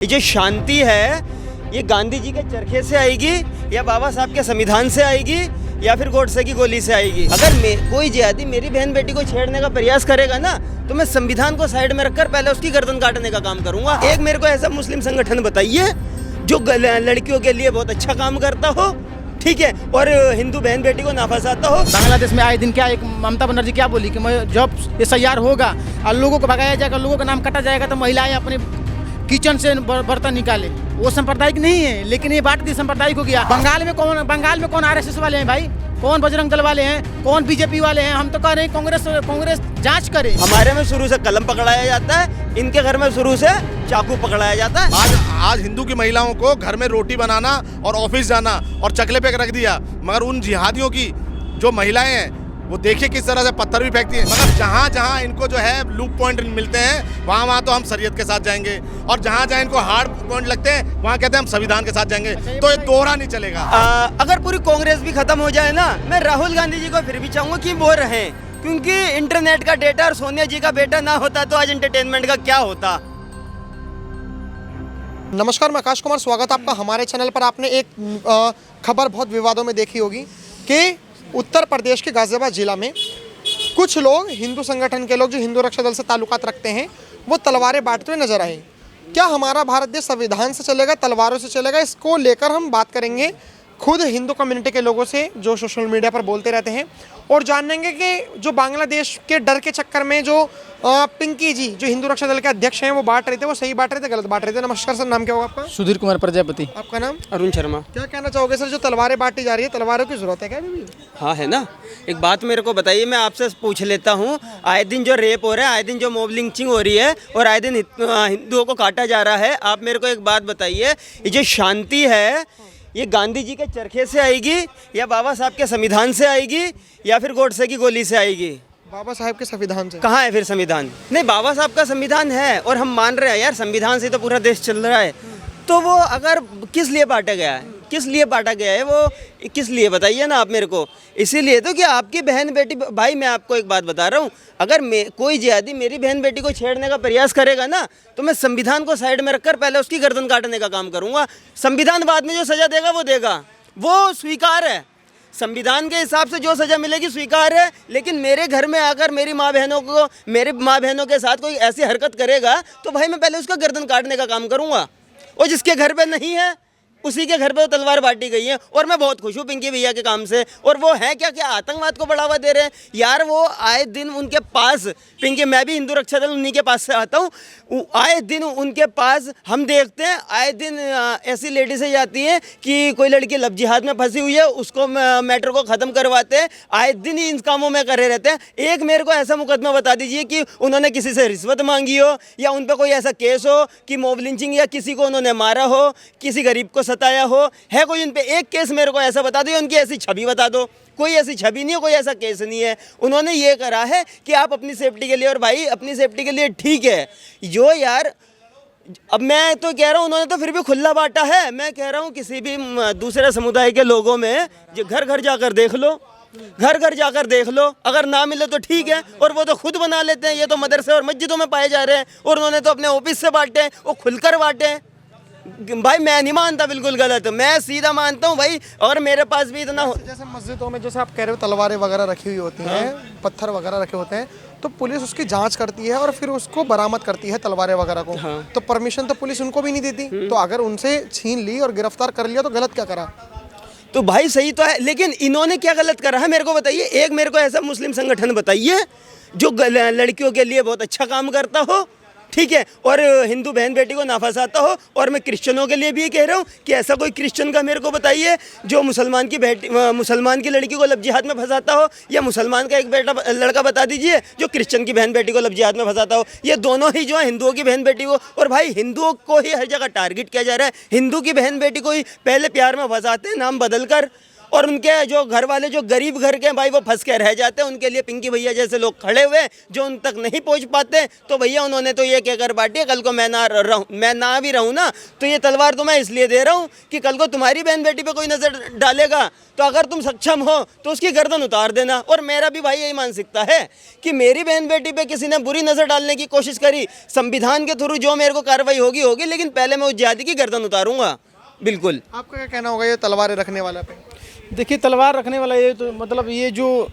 ये जो शांति है ये गांधी जी के चरखे से आएगी या बाबा साहब के संविधान से आएगी या फिर गोडसे की गोली से आएगी। अगर कोई जिहादी मेरी बहन बेटी को छेड़ने का प्रयास करेगा ना तो मैं संविधान को साइड में रखकर पहले उसकी गर्दन काटने का काम करूंगा। एक मेरे को ऐसा मुस्लिम संगठन बताइए जो लड़कियों के लिए बहुत अच्छा काम करता हो, ठीक है, और हिंदू बहन बेटी को ना फंसाता हो। बांग्लादेश में आए दिन क्या एक ममता बनर्जी क्या बोली कि मैं जब SIR होगा और लोगों को भगाया जाएगा, लोगों का नाम कटा जाएगा तो महिलाएं अपने किचन से बर्तन निकाले। वो सांप्रदायिक नहीं है, लेकिन ये बात सांप्रदायिक हो गया। बंगाल में कौन RSS वाले हैं भाई, कौन बजरंग दल वाले हैं, कौन BJP वाले हैं? हम तो कह रहे हैं कांग्रेस जांच करे। हमारे में शुरू से कलम पकड़ाया जाता है, इनके घर में शुरू से चाकू पकड़ाया जाता है। आज हिंदू की महिलाओं को घर में रोटी बनाना और ऑफिस जाना और चकले पे रख दिया, मगर उन जिहादियों की जो महिलाएं हैं वो देखिए किस तरह से पत्थर भी फेंकती हैं। मगर जहाँ जहाँ इनको जो है लूप पॉइंट मिलते हैं वहाँ तो हम शरीयत के साथ जाएंगे, और जहाँ जहाँ इनको हार्ड पॉइंट लगते हैं वहाँ कहते हैं हम संविधान के साथ जाएंगे। तो ये दोहरा नहीं चलेगा। अगर पूरी कांग्रेस भी खत्म हो जाए ना, मैं राहुल गांधी जी को फिर भी चाहूंगा कि वो रहें, क्योंकि इंटरनेट का डेटा और सोनिया जी का बेटा ना होता तो आज एंटरटेनमेंट का क्या होता। नमस्कार, मैं आकाश कुमार, स्वागत है आपका हमारे चैनल पर। आपने एक खबर बहुत विवादों में देखी होगी कि उत्तर प्रदेश के गाजियाबाद जिला में कुछ लोग, हिंदू संगठन के लोग जो हिंदू रक्षा दल से ताल्लुकात रखते हैं, वो तलवारें बांटते हुए नजर आए। क्या हमारा भारत देश संविधान से चलेगा, तलवारों से चलेगा? इसको लेकर हम बात करेंगे खुद हिंदू कम्युनिटी के लोगों से जो सोशल मीडिया पर बोलते रहते हैं, और जानेंगे कि जो बांग्लादेश के डर के चक्कर में जो पिंकी जी जो हिंदू रक्षा दल के अध्यक्ष हैं वो बांट रहे थे, वो सही बांट रहे थे, गलत बांट रहे थे? नमस्कार सर, नाम क्या होगा आपका? सुधीर कुमार प्रजापति। आपका नाम? अरुण शर्मा। क्या कहना चाहोगे सर, जो तलवारें बांटी जा रही है, तलवारों की जरूरत है क्या अभी भी? हाँ है ना। एक बात मेरे को बताइए, मैं आपसे पूछ लेता हूँ, आए दिन जो रेप हो रहा है, आए दिन जो मॉब लिंचिंग हो रही है और आए दिन हिंदुओं को काटा जा रहा है, आप मेरे को एक बात बताइए, ये जो शांति है ये गांधी जी के चरखे से आएगी या बाबा साहब के संविधान से आएगी या फिर गोडसे की गोली से आएगी? बाबा साहब के संविधान से। कहाँ है फिर संविधान? नहीं, बाबा साहब का संविधान है और हम मान रहे हैं यार, संविधान से तो पूरा देश चल रहा है। तो वो अगर किस लिए बांटा गया है, किस लिए बांटा गया है, वो किस लिए बताइए ना आप मेरे को। इसीलिए तो कि आपकी बहन बेटी, भाई मैं आपको एक बात बता रहा हूँ, अगर कोई जिहादी मेरी बहन बेटी को छेड़ने का प्रयास करेगा ना तो मैं संविधान को साइड में रखकर पहले उसकी गर्दन काटने का काम करूँगा। संविधान बाद में जो सज़ा देगा वो देगा, वो स्वीकार है। संविधान के हिसाब से जो सज़ा मिलेगी स्वीकार है, लेकिन मेरे घर में आकर मेरी माँ बहनों के साथ कोई ऐसी हरकत करेगा तो भाई मैं पहले उसका गर्दन काटने का काम करूँगा। और जिसके घर पे नहीं है उसी के घर पे तलवार बांटी गई है, और मैं बहुत खुश हूँ पिंकी भैया के काम से। और वो है क्या आतंकवाद को बढ़ावा दे रहे हैं यार। वो आए दिन उनके पास, पिंकी, मैं भी हिंदू रक्षा दल उन्हीं के पास से आता हूँ, आए दिन उनके पास हम देखते हैं, आए दिन ऐसी लेडीज़ें जाती हैं कि कोई लड़की लव जिहाद में फंसी हुई है, उसको मैटर को ख़त्म करवाते हैं, आए दिन ही इन कामों में करे रहते हैं। एक मेरे को ऐसा मुकदमा बता दीजिए कि उन्होंने किसी से रिश्वत मांगी हो या उन पर कोई ऐसा केस हो कि मॉब लिंचिंग या किसी को उन्होंने मारा हो, किसी गरीब को सताया हो, है कोई उन पे एक केस मेरे को ऐसा बता दो, उनकी ऐसी छवि बता दो। कोई ऐसी छवि नहीं है, कोई ऐसा केस नहीं है। उन्होंने ये करा है कि आप अपनी सेफ्टी के लिए, और भाई अपनी सेफ्टी के लिए ठीक है जो यार, अब मैं तो कह रहा हूँ उन्होंने तो फिर भी खुला बांटा है। मैं कह रहा हूँ किसी भी दूसरे समुदाय के लोगों में जो घर घर जाकर देख लो, घर घर जाकर देख लो, अगर ना मिले तो ठीक है, और वो तो खुद बना लेते हैं। ये तो मदरसे और मस्जिदों में पाए जा रहे हैं, और उन्होंने तो अपने ऑफिस से बांटे हैं, वो खुलकर बांटे हैं। भाई मैं नहीं मानता, बिल्कुल गलत, मैं सीधा मानता हूँ भाई। और मेरे पास भी इतना जैसे मस्जिदों में जैसे आप कह रहे हो तलवारें वगैरह रखी हुई होती हैं, पत्थर वगैरह रखे होते हैं, तो पुलिस उसकी जांच करती है और फिर उसको बरामद करती है तलवारें वगैरह को। तो परमिशन तो पुलिस उनको भी नहीं देती। तो अगर उनसे छीन ली और गिरफ्तार कर लिया तो गलत क्या करा? तो भाई सही तो है, लेकिन इन्होंने क्या गलत करा है मेरे को बताइए। एक मेरे को ऐसा मुस्लिम संगठन बताइए जो लड़कियों के लिए बहुत अच्छा काम करता हो, ठीक है, और हिंदू बहन बेटी को ना फंसाता हो। और मैं क्रिश्चियनों के लिए भी कह रहा हूँ कि ऐसा कोई क्रिश्चियन का मेरे को बताइए जो मुसलमान की लड़की को लव जिहाद में फंसाता हो, या मुसलमान का एक लड़का बता दीजिए जो क्रिश्चियन की बहन बेटी को लव जिहाद में फंसाता हो। ये दोनों ही जो है हिंदुओं की बहन बेटी को, और भाई हिंदुओं को ही हर जगह टारगेट किया जा रहा है। हिंदू की बहन बेटी को ही पहले प्यार में फंसाते हैं नाम बदल कर, और उनके जो घर वाले जो गरीब घर के हैं भाई वो फंस के रह जाते हैं। उनके लिए पिंकी भैया जैसे लोग खड़े हुए जो उन तक नहीं पहुंच पाते। तो भैया उन्होंने तो ये कहकर बांटी है, कल को मैं ना भी रहूं ना तो ये तलवार तो मैं इसलिए दे रहा हूं कि कल को तुम्हारी बहन बेटी पे कोई नजर डालेगा तो अगर तुम सक्षम हो तो उसकी गर्दन उतार देना। और मेरा भी भाई यही मानसिकता है कि मेरी बहन बेटी पे किसी ने बुरी नजर डालने की कोशिश करी, संविधान के थ्रू जो मेरे को कार्रवाई होगी, लेकिन पहले मैं उस जिहादी की गर्दन उतारूंगा। बिल्कुल। आपका क्या कहना होगा ये तलवारें रखने वाला पे? देखिए तलवार रखने वाला ये तो मतलब ये जो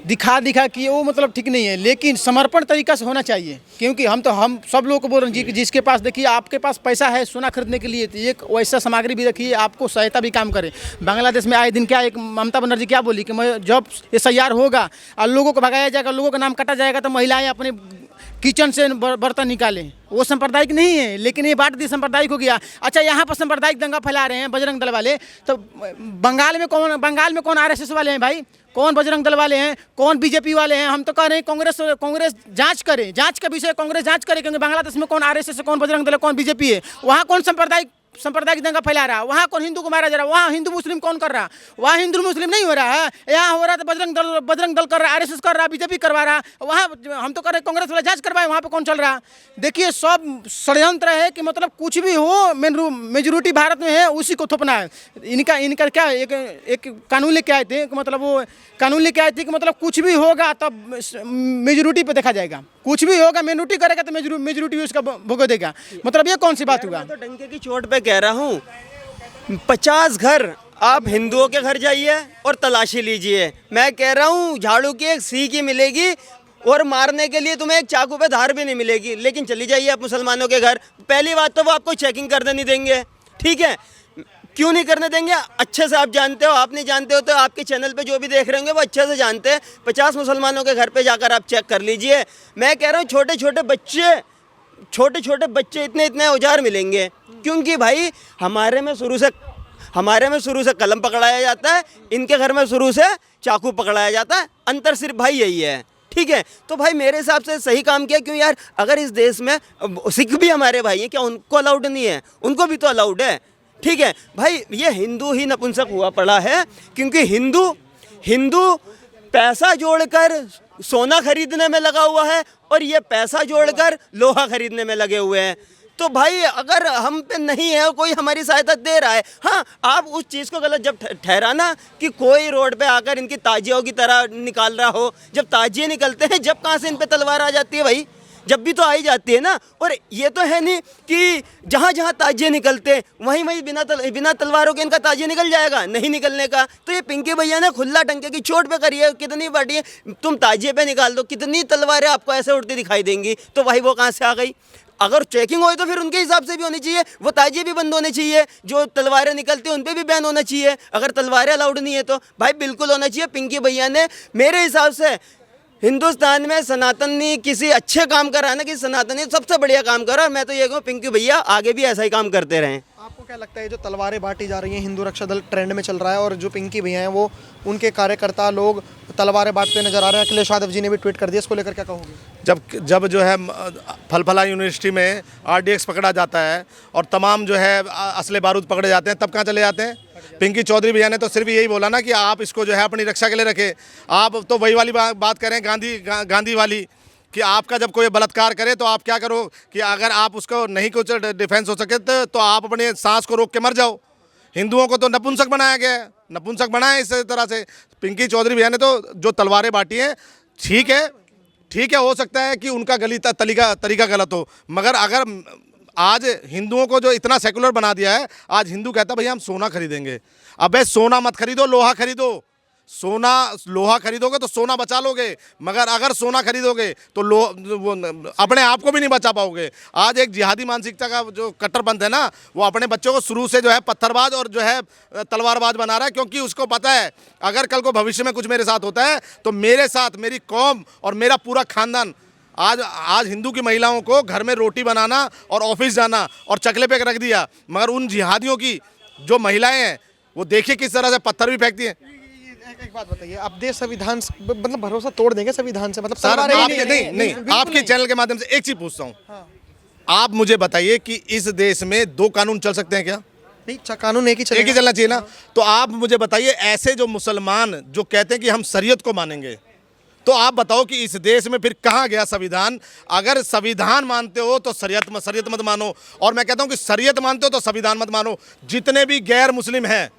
दिखा किए वो मतलब ठीक नहीं है, लेकिन समर्पण तरीका से होना चाहिए। क्योंकि हम सब लोगों को बोल रहे हैं जी, जिसके पास देखिए आपके पास पैसा है सोना खरीदने के लिए तो एक वैसा सामग्री भी रखिए, आपको सहायता भी काम करे। बांग्लादेश में आए दिन क्या एक ममता बनर्जी क्या बोली कि मैं जब SIR होगा और लोगों को भगाया जाएगा, लोगों का नाम काटा जाएगा तो महिलाएं अपने किचन से बर्तन निकालें। वो सांप्रदायिक नहीं है, लेकिन ये बात दी सांप्रदायिक हो गया। अच्छा यहाँ पर सांप्रदायिक दंगा फैला रहे हैं बजरंग दल वाले, तो बंगाल में कौन RSS वाले हैं भाई, कौन बजरंग दल वाले हैं, कौन BJP वाले हैं? हम तो कह रहे हैं कांग्रेस जांच करे, जांच का विषय कांग्रेस जांच करे, क्योंकि बांग्लादेश में कौन RSS है, कौन बजरंग दल है, कौन BJP है, वहाँ कौन सांप्रदायिक दंगा फैला रहा है, वहाँ कौन हिंदू को मारा जा रहा है, वहाँ हिंदू मुस्लिम कौन कर रहा है? वहाँ हिंदू मुस्लिम नहीं हो रहा है, यहाँ हो रहा है तो बजरंग दल कर रहा है, RSS कर रहा है, BJP करवा रहा है। वहाँ हम तो कर रहे कांग्रेस वाला जांच करवाए, वहाँ पे कौन चल रहा है? देखिए सब षड्यंत्र है कि मतलब कुछ भी हो मेजोरिटी भारत में है उसी को थोपना है। इनका क्या एक कानून लेके आए थे, मतलब वो कानून लेके आए थे कि मतलब कुछ भी होगा तब मेजोरिटी पे देखा जाएगा, कुछ भी होगा मेजोरिटी करेगा तो मेजोरिटी उसका भुगतेगा। मतलब ये कौन सी बात हुआ? मैं तो डंके की चोट पे कह रहा हूँ, 50 घर आप हिंदुओं के घर जाइए और तलाशी लीजिए। मैं कह रहा हूँ झाड़ू की एक सीख ही मिलेगी और मारने के लिए तुम्हें एक चाकू पे धार भी नहीं मिलेगी। लेकिन चली जाइए आप मुसलमानों के घर, पहली बात तो वो आपको चेकिंग करने नहीं देंगे, ठीक है? क्यों नहीं करने देंगे? अच्छे से आप जानते हो, आप नहीं जानते हो तो आपके चैनल पे जो भी देख रहे होंगे वो अच्छे से जानते हैं। 50 मुसलमानों के घर पे जाकर आप चेक कर लीजिए। मैं कह रहा हूँ छोटे छोटे बच्चे इतने औजार मिलेंगे, क्योंकि भाई हमारे में शुरू से कलम पकड़ाया जाता है, इनके घर में शुरू से चाकू पकड़ाया जाता है। अंतर सिर्फ भाई यही है, ठीक है? तो भाई मेरे हिसाब से सही काम किया। क्यों यार, अगर इस देश में सिख भी हमारे भाई हैं, क्या उनको अलाउड नहीं है? उनको भी तो अलाउड है, ठीक है भाई? ये हिंदू ही नपुंसक हुआ पड़ा है, क्योंकि हिंदू पैसा जोड़कर सोना खरीदने में लगा हुआ है और ये पैसा जोड़कर लोहा खरीदने में लगे हुए हैं। तो भाई अगर हम पे नहीं है, कोई हमारी सहायता दे रहा है, हाँ आप उस चीज़ को गलत जब ठहराना कि कोई रोड पे आकर इनकी ताजियों की तरह निकाल रहा हो। जब ताजिए निकलते हैं, जब कहाँ से इन पे तलवार आ जाती है भाई? जब भी तो आई जाती है ना। और ये तो है नहीं कि जहाँ जहाँ ताजिए निकलते हैं वहीं बिना तलवारों के इनका ताजिए निकल जाएगा, नहीं निकलने का। तो ये पिंकी भैया ने खुला डंके की चोट पे करी है। कितनी बड़ी है, तुम ताजिए पे निकाल दो, कितनी तलवारें आपको ऐसे उड़ती दिखाई देंगी। तो भाई वो कहाँ से आ गई? अगर चेकिंग हो तो फिर उनके हिसाब से भी होनी चाहिए, वो ताजिए भी बंद होने चाहिए, जो तलवारें निकलती हैं उन पर भी बैन होना चाहिए। अगर तलवारें अलाउड नहीं है तो भाई बिल्कुल होना चाहिए। पिंकी भैया ने मेरे हिसाब से हिंदुस्तान में सनातनी किसी अच्छे काम करा है ना, कि सनातनी सबसे बढ़िया काम करा। और मैं तो ये कहूँ पिंकी भैया आगे भी ऐसा ही काम करते रहें। आपको क्या लगता है जो तलवारें बांटी जा रही हैं, हिंदू रक्षा दल ट्रेंड में चल रहा है और जो पिंकी भैया हैं वो उनके कार्यकर्ता लोग तलवारें बांटते नजर आ रहे हैं? अखिलेश यादव जी ने भी ट्वीट कर दिया, इसको लेकर क्या कहोगे? जब जो है फलफला यूनिवर्सिटी में RDX पकड़ा जाता है और तमाम जो है असले बारूद पकड़े जाते हैं, तब कहाँ चले जाते हैं? पिंकी चौधरी भैया ने तो सिर्फ यही बोला ना कि आप इसको जो है अपनी रक्षा के लिए रखें। आप तो वही वाली बात करें गांधी वाली कि आपका जब कोई बलात्कार करे तो आप क्या करो कि अगर आप उसको नहीं कुछ डिफेंस हो सके तो आप अपने सांस को रोक के मर जाओ। हिंदुओं को तो नपुंसक बनाया गया है, नपुंसक बनाया इस तरह से। पिंकी चौधरी भैया ने तो जो तलवारें बांटी हैं, ठीक है हो सकता है कि उनका तरीका गलत हो, मगर अगर आज हिंदुओं को जो इतना सेकुलर बना दिया है, आज हिंदू कहता है भैया हम सोना खरीदेंगे। अबे सोना मत खरीदो, लोहा खरीदो। लोहा खरीदोगे तो सोना बचा लोगे, मगर अगर सोना खरीदोगे तो अपने आप को भी नहीं बचा पाओगे। आज एक जिहादी मानसिकता का जो कट्टरपंथ है ना, वो अपने बच्चों को शुरू से जो है पत्थरबाज और जो है तलवारबाज बना रहा है, क्योंकि उसको पता है अगर कल को भविष्य में कुछ मेरे साथ होता है तो मेरे साथ मेरी कौम और मेरा पूरा खानदान। आज हिंदू की महिलाओं को घर में रोटी बनाना और ऑफिस जाना और चकले पे रख दिया, मगर उन जिहादियों की जो महिलाएं हैं वो देखिए किस तरह से पत्थर भी फेंकती हैं। एक बात बताइए, आप देश संविधान मतलब भरोसा तोड़ देंगे संविधान से? मतलब सर नहीं, आपके चैनल के माध्यम से एक चीज पूछता हूँ। आप मुझे बताइए कि इस देश में 2 कानून चल सकते हैं क्या? नहीं कानून एक ही एक ही चलेगा। चलना चाहिए ना। तो आप मुझे बताइए, ऐसे जो मुसलमान जो कहते हैं कि हम शरीयत को मानेंगे, तो आप बताओ कि इस देश में फिर कहाँ गया संविधान? अगर संविधान मानते हो तो शरीयत मत मानो, और मैं कहता हूँ कि शरीयत मानते हो तो संविधान मत मानो। जितने भी गैर मुस्लिम हैं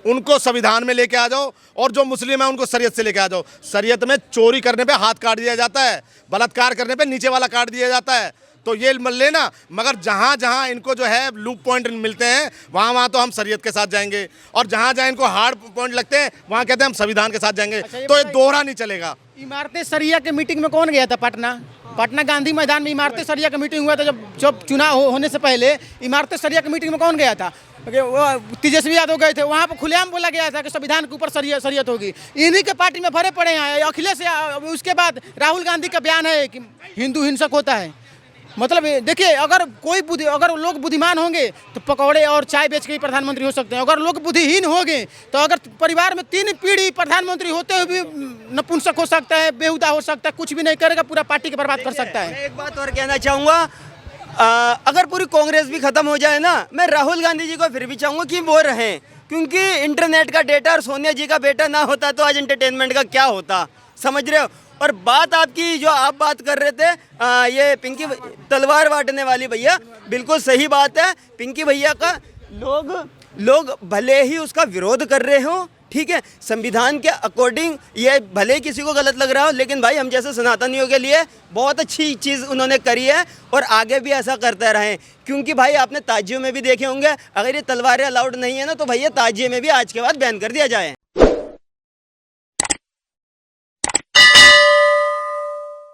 उनको संविधान में लेके आ जाओ, और जो मुस्लिम है उनको शरीयत से लेके आ जाओ। शरीयत में चोरी करने पे हाथ काट दिया जाता है, बलात्कार करने पे नीचे वाला काट दिया जाता है, तो ये मत लेना। मगर जहाँ जहाँ इनको जो है लूप पॉइंट मिलते हैं वहाँ तो हम शरीयत के साथ जाएंगे, और जहाँ जहाँ इनको हार्ड पॉइंट लगते हैं वहाँ कहते हैं हम संविधान के साथ जाएंगे। तो ये दोहरा नहीं चलेगा। इमारतें शरिया के मीटिंग में कौन गया था? पटना गांधी मैदान में इमारतें शरिया का मीटिंग हुआ था। जब चुनाव होने से पहले इमारतें शरिया की मीटिंग में कौन गया था? वो तेजस्वी यादव गए थे, वहाँ पर खुलेआम बोला गया था कि संविधान के ऊपर शरीयत होगी। इन्हीं के पार्टी में भरे पड़े हैं अखिलेश। उसके बाद राहुल गांधी का बयान है कि हिंदू हिंसक होता है। मतलब देखिए, अगर लोग बुद्धिमान होंगे तो पकौड़े और चाय बेच के ही प्रधानमंत्री हो सकते हैं। अगर लोग बुद्धिहीन होंगे तो अगर परिवार में 3 पीढ़ी प्रधानमंत्री होते हुए भी नपुंसक हो सकता है, बेहुदा हो सकता है, कुछ भी नहीं करेगा, पूरा पार्टी के बर्बाद कर सकता है। मैं एक बात और कहना चाहूँगा, अगर पूरी कांग्रेस भी खत्म हो जाए ना, मैं राहुल गांधी जी को फिर भी चाहूँगा कि वो रहें, क्योंकि इंटरनेट का डेटा और सोनिया जी का बेटा ना होता तो आज एंटरटेनमेंट का क्या होता, समझ रहे हो। और बात आपकी जो आप बात कर रहे थे, ये पिंकी तलवार बांटने वाली भैया, बिल्कुल सही बात है। पिंकी भैया का लोग भले ही उसका विरोध कर रहे हो, ठीक है, संविधान के अकॉर्डिंग ये भले किसी को गलत लग रहा हो, लेकिन भाई हम जैसे सनातनियों के लिए बहुत अच्छी चीज़ उन्होंने करी है, और आगे भी ऐसा करते रहें। क्योंकि भाई आपने ताजियों में भी देखे होंगे, अगर ये तलवारें अलाउड नहीं है ना, तो भैया ताजिए में भी आज के बाद बैन कर दिया जाए।